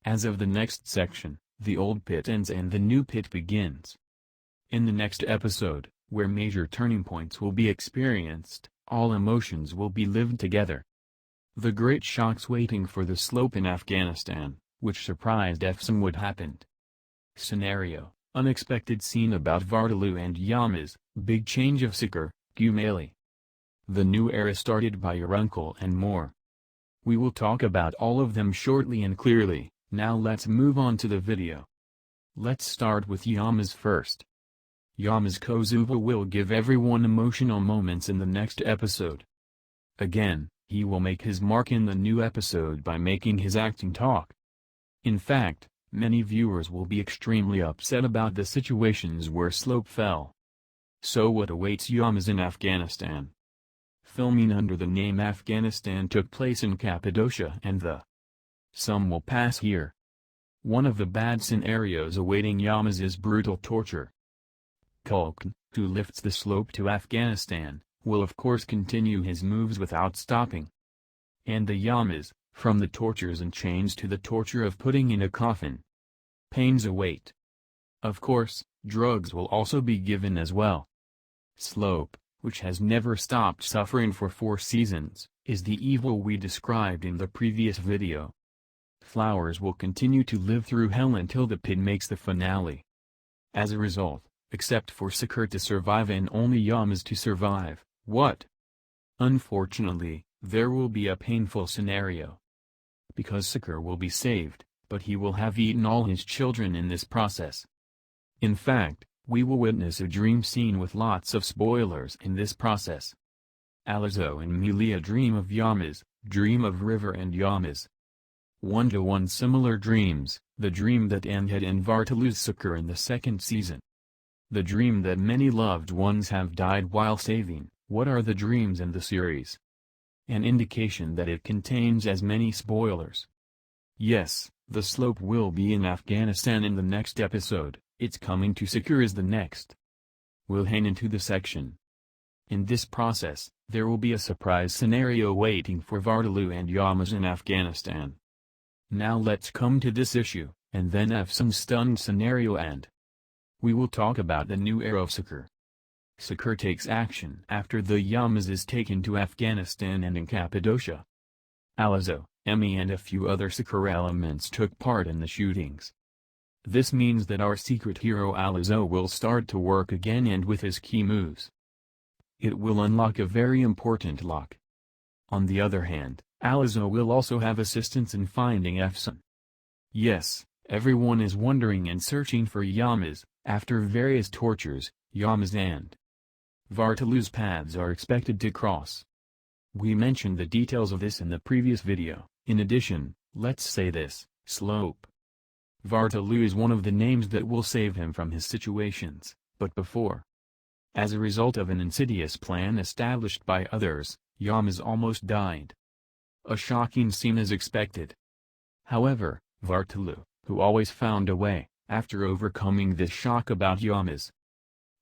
As of the next section, the old pit ends and the new pit begins. In the next episode, where major turning points will be experienced, all emotions will be lived together. The great shocks waiting for the slope in Afghanistan, which surprised Efsun happened. Scenario: unexpected scene about Vartalu and Yamaz, big change of Sikar, Kumeli. The new era started by your uncle and more. We will talk about all of them shortly and clearly. Now let's move on to the video. Let's start with Yamaz first. Yamaz Kozuva will give everyone emotional moments in the next episode. Again, he will make his mark in the new episode by making his acting talk. In fact, many viewers will be extremely upset about the situations where Slope fell. So what awaits Yamaz in Afghanistan? Filming under the name Afghanistan took place in Cappadocia and the Some will pass here. One of the bad scenarios awaiting Yamaz is brutal torture. Kulkin, who lifts the slope to Afghanistan, will of course continue his moves without stopping. And the Yamaz, from the tortures and chains to the torture of putting in a coffin. Pains await. Of course, drugs will also be given as well. Slope, which has never stopped suffering for 4 seasons, is the evil we described in the previous video. Flowers will continue to live through hell until the pit makes the finale. As a result, except for Sikar to survive and only Yamaz to survive, what? Unfortunately, there will be a painful scenario. Because Sikar will be saved, but he will have eaten all his children in this process. In fact, we will witness a dream scene with lots of spoilers in this process. Alizo and Melia dream of Yamaz, dream of River and Yamaz. 1-to-1 similar dreams, the dream that ended in Vartalu's Sikar in the 2nd season. The dream that many loved ones have died while saving. What are the dreams in the series? An indication that it contains as many spoilers. Yes, the slope will be in Afghanistan in the next episode, it's coming to Sikar is the next. We'll hang into the section. In this process, there will be a surprise scenario waiting for Vartalu and Yamaz in Afghanistan. Now let's come to this issue, and then Efsun's stunned scenario and we will talk about the new era of Sikar. Sikar takes action after the Yamaz is taken to Afghanistan and in Cappadocia. Alizo, Emmy and a few other Sikar elements took part in the shootings. This means that our secret hero Alizo will start to work again and with his key moves. It will unlock a very important lock. On the other hand, Alizo will also have assistance in finding Efsun. Yes, everyone is wondering and searching for Yamaz. After various tortures, Yamaz and Vartalu's paths are expected to cross. We mentioned the details of this in the previous video. In addition, let's say this, Slope. Vartalu is one of the names that will save him from his situations, but before. As a result of an insidious plan established by others, Yamaz almost died. A shocking scene is expected. However, Vartalu, who always found a way, after overcoming this shock about Yamaz,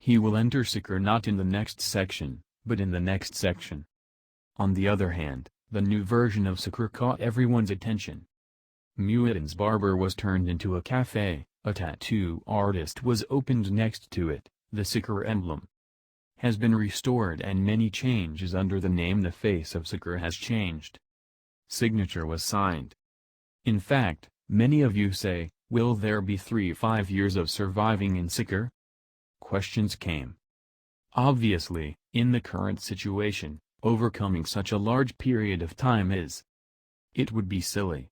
he will enter Sikar not in the next section, but in the next section. On the other hand, the new version of Sikar caught everyone's attention. Muad'Din's barber was turned into a cafe, a tattoo artist was opened next to it, the Sikar emblem has been restored and many changes under the name. The face of Sikar has changed. Signature was signed. In fact, many of you say, will there be 3-5 years of surviving in Sikar? Questions came. Obviously, in the current situation, overcoming such a large period of time it would be silly.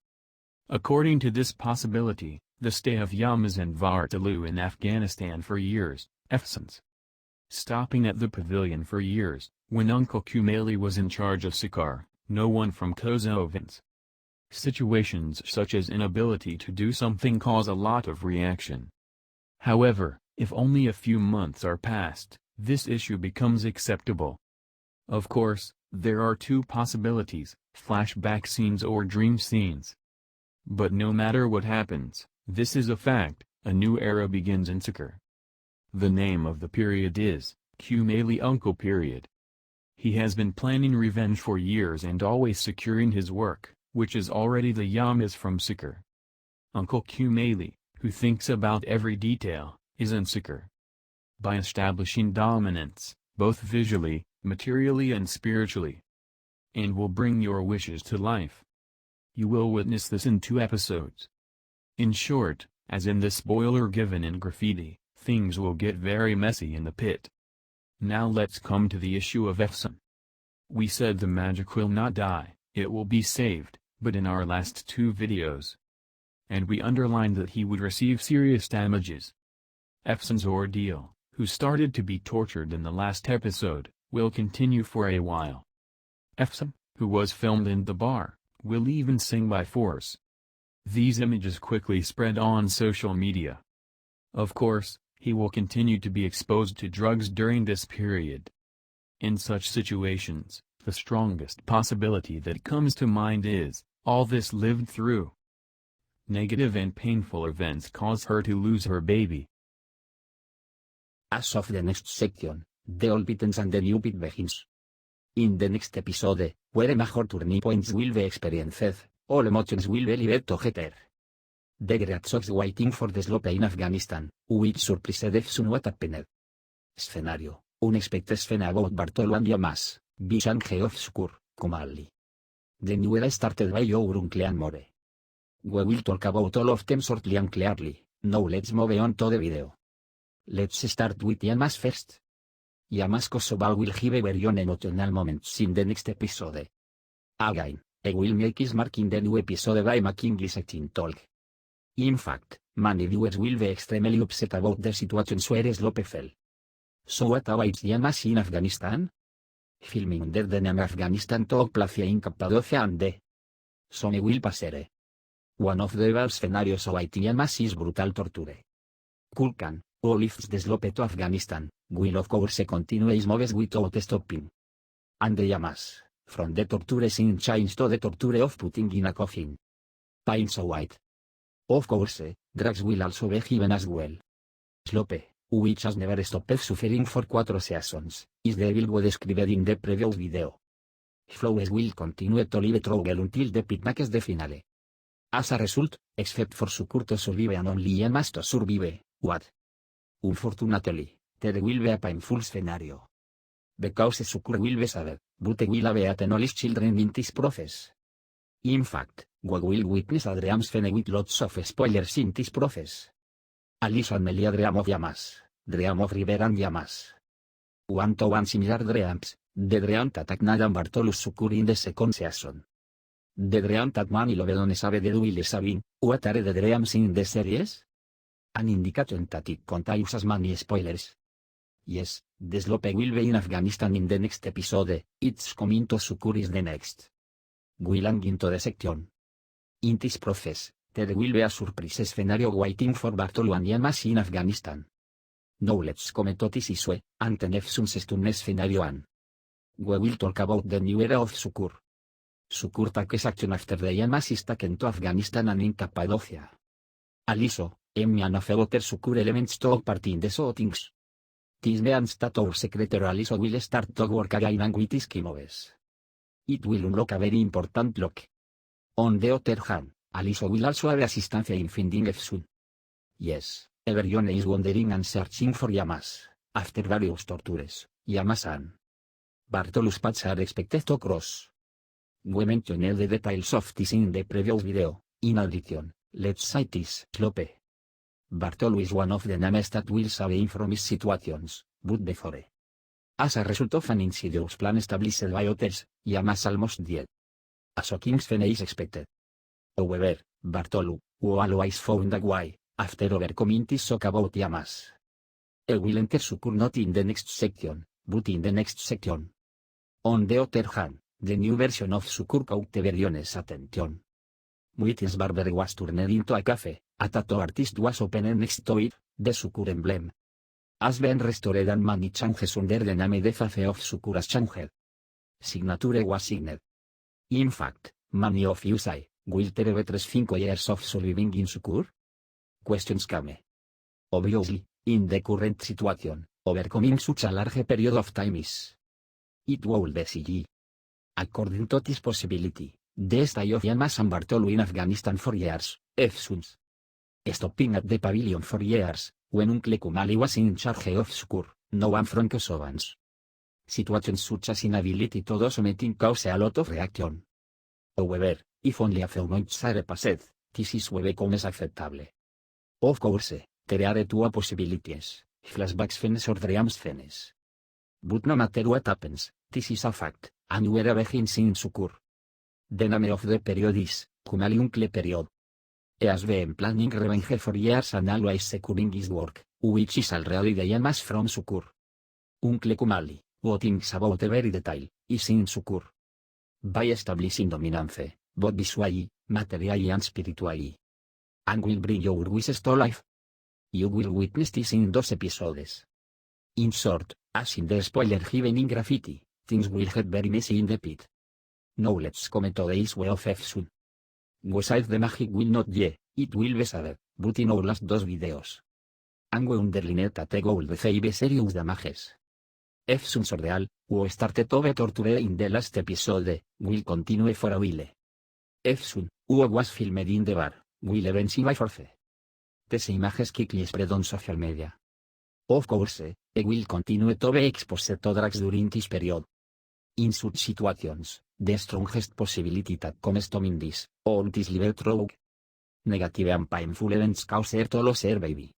According to this possibility, the stay of Yamaz and Vartalu in Afghanistan for years, Efsun's stopping at the pavilion for years, when Uncle Kumeli was in charge of Sikar, no one from Kosovan's situations such as inability to do something cause a lot of reaction. However, if only a few months are passed, this issue becomes acceptable. Of course, there are 2 possibilities, flashback scenes or dream scenes. But no matter what happens, this is a fact, a new era begins in Sikar. The name of the period is, Kumeli Uncle period. He has been planning revenge for years and always securing his work, which is already the Yamaz from Sikar. Uncle Kumeli, who thinks about every detail, is insecure. By establishing dominance, both visually, materially and spiritually, and will bring your wishes to life. You will witness this in 2 episodes. In short, as in the spoiler given in Graffiti, things will get very messy in the pit. Now let's come to the issue of Efsun. We said the magic will not die, it will be saved, but in our last 2 videos. And we underlined that he would receive serious damages. Efsun's ordeal, who started to be tortured in the last episode, will continue for a while. Efsun, who was filmed in the bar, will even sing by force. These images quickly spread on social media. Of course, he will continue to be exposed to drugs during this period. In such situations, the strongest possibility that comes to mind is, all this lived through. Negative and painful events cause her to lose her baby. As of the next section, the old pit ends and the new pit begins. In the next episode, where major turning points will be experienced, all emotions will be lived together. The great shocks waiting for the slope in Afghanistan, which surprised Efsun what happened. Scenario, unexpected scene about Bartolo and Yamas, Bishange of Sukur, Kumali. The new era started by your uncle and more. We will talk about all of them shortly and clearly. Now let's move on to the video. Let's start with Yamas first. Yamas Kosovo will have a very emotional moments in the next episode. Again, I will make his mark in the new episode by making this acting talk. In fact, many viewers will be extremely upset about the situation where Slope fell. So what about Yamas in Afghanistan? Filming under the name Afghanistan took place in Cappadocia and the Some will passer. One of the best scenarios about Yamas is brutal torture. Kulkan, who lifts the slope to Afghanistan, will of course continue his moves without stopping. And the Yamas, from the torture scene change to the torture of putting in a coffin. Pain so white. Of course, drugs will also be given as well. Slope, which has never stopped suffering for 4 seasons, is the evil we described in the previous video. Flowers will continue to live trouble until the pit makes the finale. As a result, except for Sukur to survive and only Yamas to survive, what? Unfortunately, there will be a painful scenario. Because Sukur will be sad, but will have a knowledge children in this process. In fact, we will witness a dream scene with lots of spoilers in this process. Alice and Melia dream of Yamas, dream of River and Yamas. 1-to-1 similar dreams, the dream that Nadan Bartolus Sukur in the second season. The dream that Manny Lovedon sabe de Will Sabin, what are the dreams in the series? An indication that it contains as many spoilers. Yes, the slope will be in Afghanistan in the next episode, it's coming to Sukur is the next. We'll hang into the section. In this process, there will be a surprise scenario waiting for Bartolo and Yamas in Afghanistan. Now let's comment to this issue, and the next scenario and we will talk about the new era of Sukur. Sukur takes action after the Yamas is taken to Afghanistan and in Cappadocia. Also, Emmy and Afeoter Sukur elements took part in the shootings. This means that our secretary Aliso will start to work again with his moves. It will unlock a very important lock. On the other hand, Aliso will also have assistance in finding Efsun. Yes, everyone is wondering and searching for Yamas, after various tortures, Yamas and Bartolus paths are expected to cross. We mentioned the details of this in the previous video. In addition, let's cite this Slope. Bartolo is one of the names that will save from his situations, but before. As a result of an insidious plan established by others, Yamas almost died. A shocking scene is expected. However, Bartolo, who always found a way, after overcoming this shock about Yamas. He will enter Sukur not in the next section, but in the next section. On the other hand, the new version of Sukur caught everyone's attention. Whitney's barber was turned into a cafe, a tattoo artist was opened next to it, the Sukur emblem has been restored and many changes under the name the face of Sukur has changed. Signature was signed. In fact, many of you say, will there be 5 years of surviving in Sukur? Questions come. Obviously, in the current situation, overcoming such a large period of time is it would be easy. According to this possibility, the stay of Yamas and Bartolo in Afghanistan for years, Efsuns. Stopping at the pavilion for years, when Uncle Kumali was in charge of school, no one from Kosovans. Situations such as inability to do something cause a lot of reaction. However, if only a few months are passed, this is when becomes acceptable. Of course, there are two possibilities, flashbacks fences or dreams fences. But no matter what happens, this is a fact, and where begins in Sukur. The name of the period is, Kumali Uncle period. He has been planning revenge for years and always securing his work, which is already the famous from Sukur. Uncle Kumali, who thinks about every detail, is in Sukur. By establishing dominance, both visually, materially and spiritually. And will bring your wishes to life. You will witness this in those episodes. In short, as in the spoiler given in graffiti, things will get very messy in the pit. Now let's come to today's way of Efsun. Beside the magic will not ye, it will be said, but in our last dos videos. And we underlined that the goal the save serious damages. Efsun Sordeal, who started to be tortured in the last episode, will continue for a while. Efsun, who was filmed in the bar, will eventually by force. These images quickly spread on social media. Of course, he will continue to be exposed to drugs during this period. In such situations, the strongest possibility that comes to mind is, or this liver drug. Negative and painful events cause her to lose her baby.